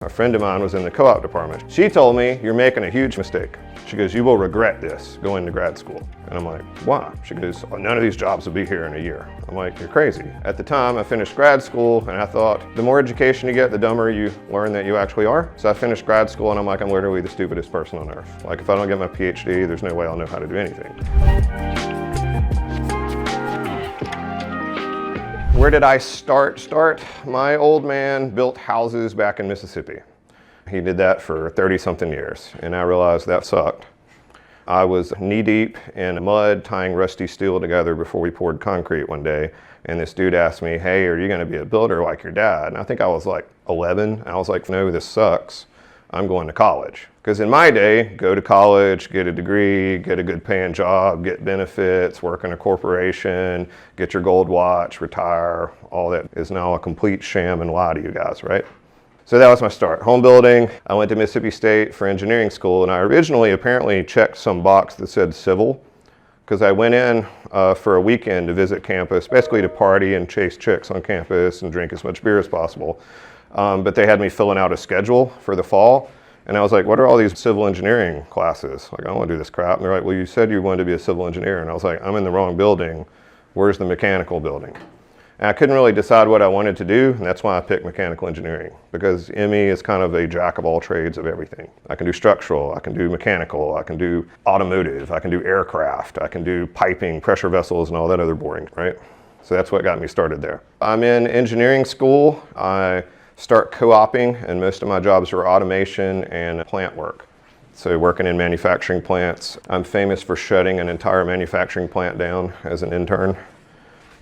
A friend of mine was in the co-op department. She told me, "You're making a huge mistake." She goes, "You will regret this going to grad school." And I'm like, "Why?" She goes, "None of these jobs will be here in a year." I'm like, "You're crazy." At the time, I finished grad school and I thought, the more education you get, the dumber you learn that you actually are. So I finished grad school and I'm like, I'm literally the stupidest person on earth. Like, if I don't get my PhD, there's no way I'll know how to do anything. Where did I start? My old man built houses back in Mississippi. He did that for 30-something years, and I realized that sucked. I was knee-deep in mud tying rusty steel together before we poured concrete one day, and this dude asked me, "Hey, are you going to be a builder like your dad?" And I think I was like 11. I was like, "No, this sucks. I'm going to college." Because in my day, go to college, get a degree, get a good paying job, get benefits, work in a corporation, get your gold watch, retire, all that is now a complete sham and lie to you guys, right? So that was my start. Home building. I went to Mississippi State for engineering school, and I originally apparently checked some box that said civil, because I went in for a weekend to visit campus, basically to party and chase chicks on campus and drink as much beer as possible. But they had me filling out a schedule for the fall. And I was like, "What are all these civil engineering classes? Like, I don't want to do this crap." And they're like, "Well, you said you wanted to be a civil engineer." And I was like, "I'm in the wrong building. Where's the mechanical building?" And I couldn't really decide what I wanted to do, and that's why I picked mechanical engineering, because ME is kind of a jack of all trades of everything. I can do structural, I can do mechanical, I can do automotive, I can do aircraft, I can do piping, pressure vessels, and all that other boring, right? So that's what got me started there. I'm in engineering school. I start co-oping, and most of my jobs are automation and plant work. So working in manufacturing plants. I'm famous for shutting an entire manufacturing plant down as an intern.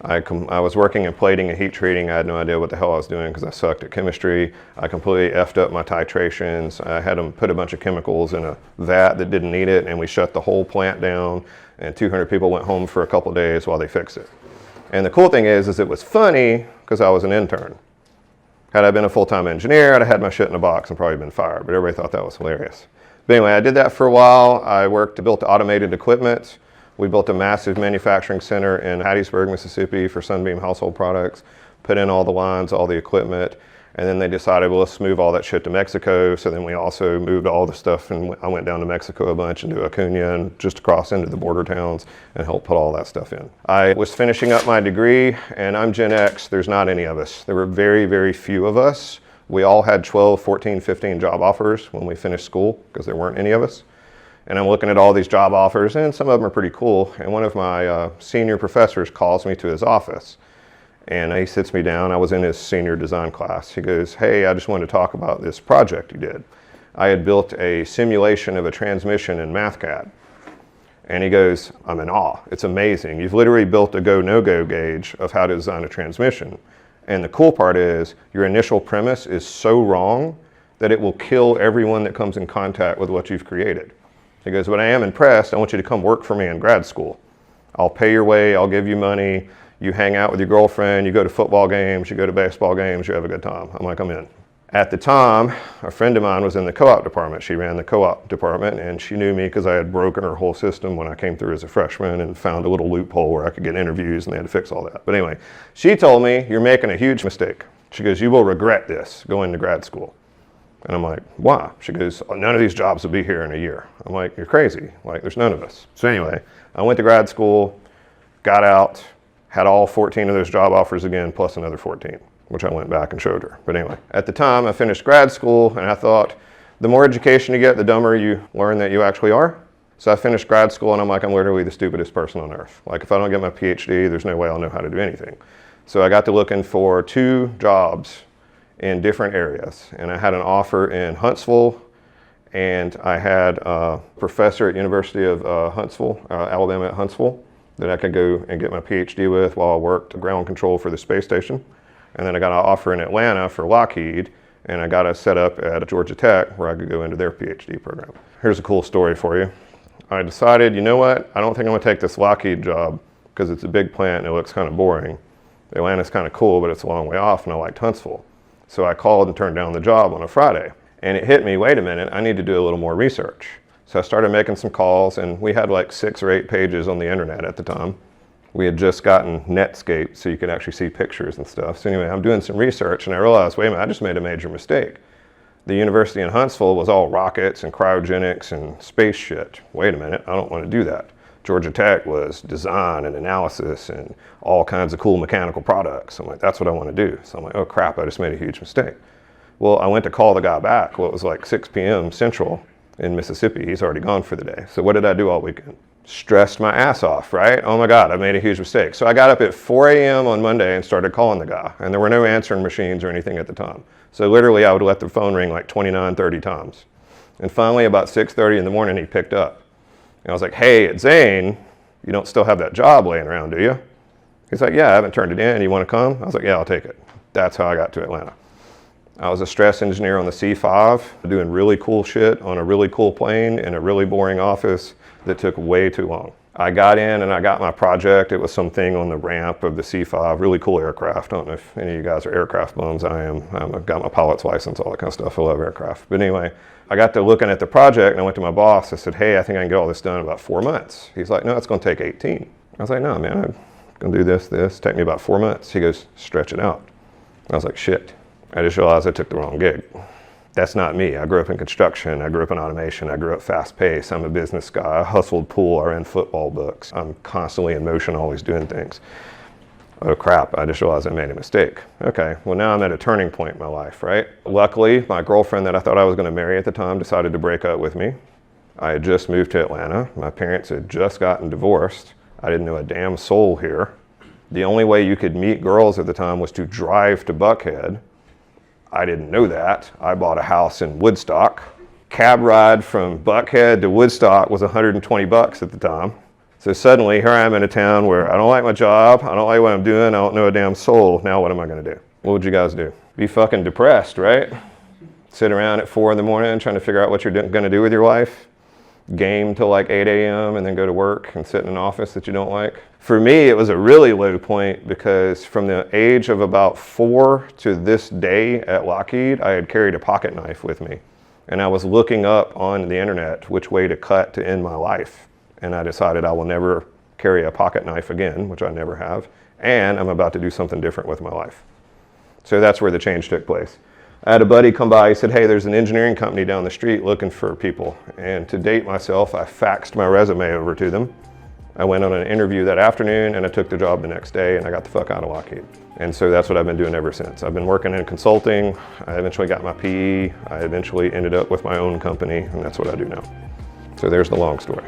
I was working in plating and heat treating. I had no idea what the hell I was doing because I sucked at chemistry. I completely effed up my titrations. I had them put a bunch of chemicals in a vat that didn't need it, and we shut the whole plant down, and 200 people went home for a couple days while they fixed it. And the cool thing is it was funny because I was an intern. Had I been a full-time engineer, I'd have had my shit in a box and probably been fired, but everybody thought that was hilarious. But anyway, I did that for a while. I built automated equipment. We built a massive manufacturing center in Hattiesburg, Mississippi for Sunbeam Household Products, put in all the lines, all the equipment, and then they decided, well, let's move all that shit to Mexico. So then we also moved all the stuff, and I went down to Mexico a bunch and to Acuna and just across into the border towns and helped put all that stuff in. I was finishing up my degree, and I'm Gen X. There's not any of us. There were very, very few of us. We all had 12, 14, 15 job offers when we finished school because there weren't any of us. And I'm looking at all these job offers, and some of them are pretty cool. And one of my senior professors calls me to his office. And he sits me down. I was in his senior design class. He goes, "Hey, I just wanted to talk about this project you did." I had built a simulation of a transmission in MathCAD. And he goes, "I'm in awe. It's amazing. You've literally built a go, no-go gauge of how to design a transmission. And the cool part is your initial premise is so wrong that it will kill everyone that comes in contact with what you've created." He goes, "But I am impressed. I want you to come work for me in grad school. I'll pay your way. I'll give you money. You hang out with your girlfriend, you go to football games, you go to baseball games, you have a good time." I'm like, "I'm in." At the time, a friend of mine was in the co-op department. She ran the co-op department, and she knew me because I had broken her whole system when I came through as a freshman and found a little loophole where I could get interviews, and they had to fix all that. But anyway, she told me, "You're making a huge mistake." She goes, "You will regret this going to grad school." And I'm like, "Why?" She goes, "None of these jobs will be here in a year." I'm like, "You're crazy. Like, there's none of us." So anyway, I went to grad school, got out, had all 14 of those job offers again, plus another 14, which I went back and showed her. But anyway, at the time I finished grad school, and I thought, the more education you get, the dumber you learn that you actually are. So I finished grad school, and I'm like, I'm literally the stupidest person on earth. Like, if I don't get my PhD, there's no way I'll know how to do anything. So I got to looking for 2 jobs in different areas, and I had an offer in Huntsville, and I had a professor at University of Huntsville, Alabama at Huntsville, that I could go and get my PhD with while I worked ground control for the space station. And then I got an offer in Atlanta for Lockheed, and I got a set up at Georgia Tech where I could go into their PhD program. Here's a cool story for you. I decided, you know what, I don't think I'm gonna take this Lockheed job because it's a big plant and it looks kind of boring. Atlanta's kind of cool, but it's a long way off, and I liked Huntsville. So I called and turned down the job on a Friday. And it hit me, wait a minute, I need to do a little more research. So I started making some calls, and we had like 6 or 8 pages on the internet at the time. We had just gotten Netscape, so you could actually see pictures and stuff. So anyway, I'm doing some research, and I realized, wait a minute, I just made a major mistake. The university in Huntsville was all rockets and cryogenics and space shit. Wait a minute, I don't want to do that. Georgia Tech was design and analysis and all kinds of cool mechanical products. I'm like, that's what I want to do. So I'm like, oh crap, I just made a huge mistake. Well, I went to call the guy back. Well, it was like 6 p.m. Central in Mississippi. He's already gone for the day. So what did I do all weekend? Stressed my ass off, right? Oh my God, I made a huge mistake. So I got up at 4 a.m. on Monday and started calling the guy. And there were no answering machines or anything at the time. So literally I would let the phone ring like 29, 30 times. And finally about 6:30 in the morning, he picked up. And I was like, hey, it's Zane. You don't still have that job laying around, do you? He's like, yeah, I haven't turned it in. You want to come? I was like, yeah, I'll take it. That's how I got to Atlanta. I was a stress engineer on the C5, doing really cool shit on a really cool plane in a really boring office that took way too long. I got in and I got my project. It was something on the ramp of the C5, really cool aircraft. I don't know if any of you guys are aircraft bums. I am. I've got my pilot's license, all that kind of stuff. I love aircraft. But anyway, I got to looking at the project and I went to my boss. I said, hey, I think I can get all this done in about 4 months. He's like, no, it's going to take 18. I was like, no, man, I'm going to do this. Take me about 4 months. He goes, stretch it out. I was like, shit. I just realized I took the wrong gig. That's not me. I grew up in construction. I grew up in automation. I grew up fast paced. I'm a business guy. I hustled pool. I ran football books. I'm constantly in motion, always doing things. Oh crap, I just realized I made a mistake. Okay, well now I'm at a turning point in my life, right? Luckily, my girlfriend that I thought I was gonna marry at the time decided to break up with me. I had just moved to Atlanta. My parents had just gotten divorced. I didn't know a damn soul here. The only way you could meet girls at the time was to drive to Buckhead. I didn't know that. I bought a house in Woodstock. Cab ride from Buckhead to Woodstock was 120 bucks at the time. So suddenly here I am in a town where I don't like my job, I don't like what I'm doing, I don't know a damn soul. Now what am I gonna do? What would you guys do? Be fucking depressed, right? Sit around at 4 in the morning trying to figure out what you're gonna do with your life? Game till like 8 a.m. and then go to work and sit in an office that you don't like? For me, it was a really low point because from the age of about 4 to this day at Lockheed, I had carried a pocket knife with me. And I was looking up on the internet which way to cut to end my life. And I decided I will never carry a pocket knife again, which I never have. And I'm about to do something different with my life. So that's where the change took place. I had a buddy come by, he said, hey, there's an engineering company down the street looking for people. And to date myself, I faxed my resume over to them. I went on an interview that afternoon and I took the job the next day and I got the fuck out of Lockheed. And so that's what I've been doing ever since. I've been working in consulting. I eventually got my PE. I eventually ended up with my own company and that's what I do now. So there's the long story.